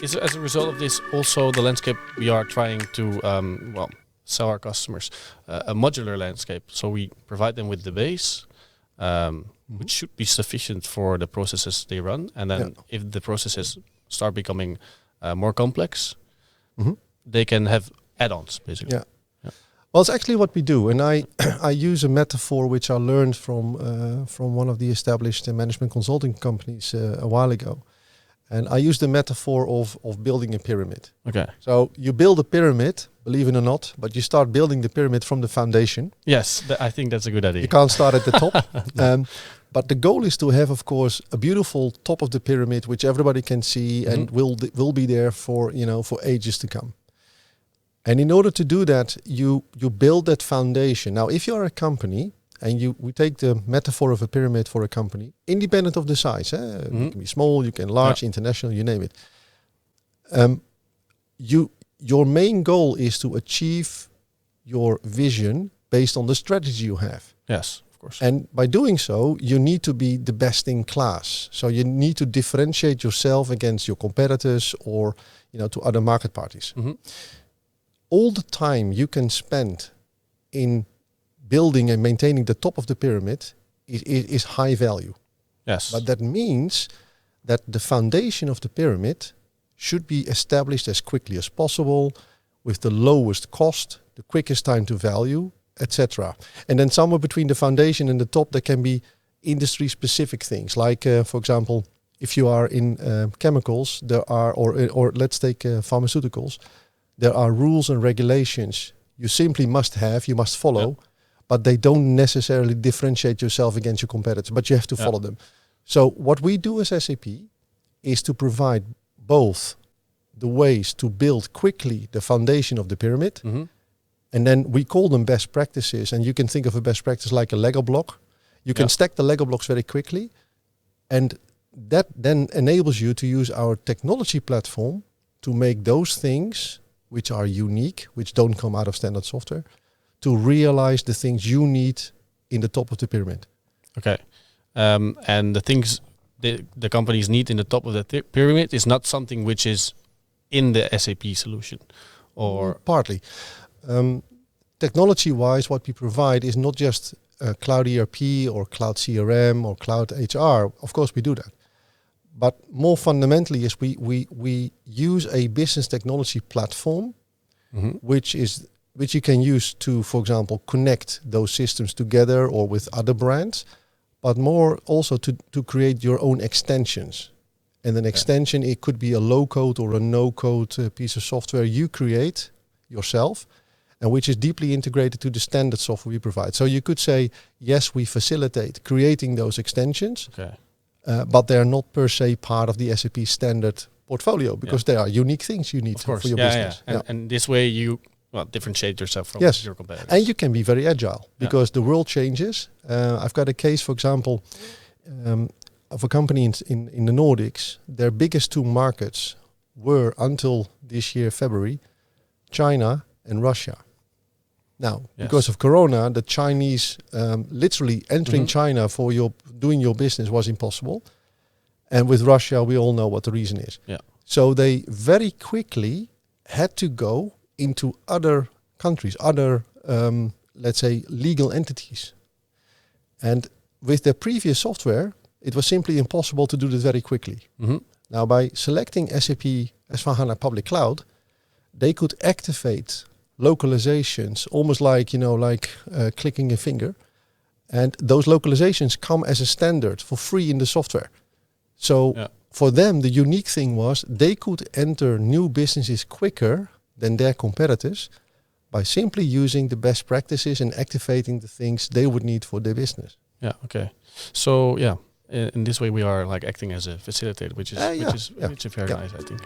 is as a result of this also the landscape we are trying to sell our customers a modular landscape. So we provide them with the base, which should be sufficient for the processes they run. And then if the processes start becoming more complex, they can have add-ons, basically. Yeah. Well, it's actually what we do. And I use a metaphor which I learned from one of the established management consulting companies a while ago. And I use the metaphor of building a pyramid. Okay. So you build a pyramid, believe it or not, but you start building the pyramid from the foundation. Yes, I think that's a good idea. You can't start at the top. But the goal is to have, of course, a beautiful top of the pyramid, which everybody can see and will be there for ages to come. And in order to do that, you build that foundation. Now, if you are a company, and we take the metaphor of a pyramid for a company, independent of the size. You can be small, you can large, international, you name it. Your main goal is to achieve your vision based on the strategy you have. Yes, of course. And by doing so, you need to be the best in class. So you need to differentiate yourself against your competitors or to other market parties. All the time you can spend in building and maintaining the top of the pyramid is high value. Yes. But that means that the foundation of the pyramid should be established as quickly as possible with the lowest cost, the quickest time to value, etc. And then somewhere between the foundation and the top, there can be industry-specific things. Like, for example, if you are in chemicals, there are, or let's take pharmaceuticals, there are rules and regulations you simply must have, you must follow, but they don't necessarily differentiate yourself against your competitors, but you have to follow them. So what we do as SAP is to provide both the ways to build quickly the foundation of the pyramid, and then we call them best practices. And you can think of a best practice like a Lego block. You can stack the Lego blocks very quickly, and that then enables you to use our technology platform to make those things which are unique, which don't come out of standard software, to realize the things you need in the top of the pyramid. Okay. And the things the companies need in the top of the pyramid is not something which is in the SAP solution, or partly. Technology-wise, what we provide is not just cloud ERP or cloud CRM or cloud HR. Of course, we do that. But more fundamentally is we use a business technology platform, which you can use to, for example, connect those systems together or with other brands, but more also to create your own extensions. And an extension, it could be a low-code or a no-code piece of software you create yourself, and which is deeply integrated to the standard software we provide. So you could say, yes, we facilitate creating those extensions, but they are not per se part of the SAP standard portfolio, because they are unique things you need for your business. And this way you differentiate yourself from your competitors. And you can be very agile because the world changes. I've got a case, for example, of a company in the Nordics. Their biggest two markets were, until this year, February, China and Russia. Now, because of Corona, the Chinese literally entering China for doing your business was impossible. And with Russia, we all know what the reason is. Yeah. So they very quickly had to go into other countries, other, let's say, legal entities. And with their previous software, it was simply impossible to do this very quickly. Now, by selecting SAP S/4HANA Public Cloud, they could activate localizations, almost like clicking a finger. And those localizations come as a standard for free in the software. So for them, the unique thing was they could enter new businesses quicker than their competitors by simply using the best practices and activating the things they would need for their business. Yeah. Okay. So in this way we are like acting as a facilitator, which is very nice, I think.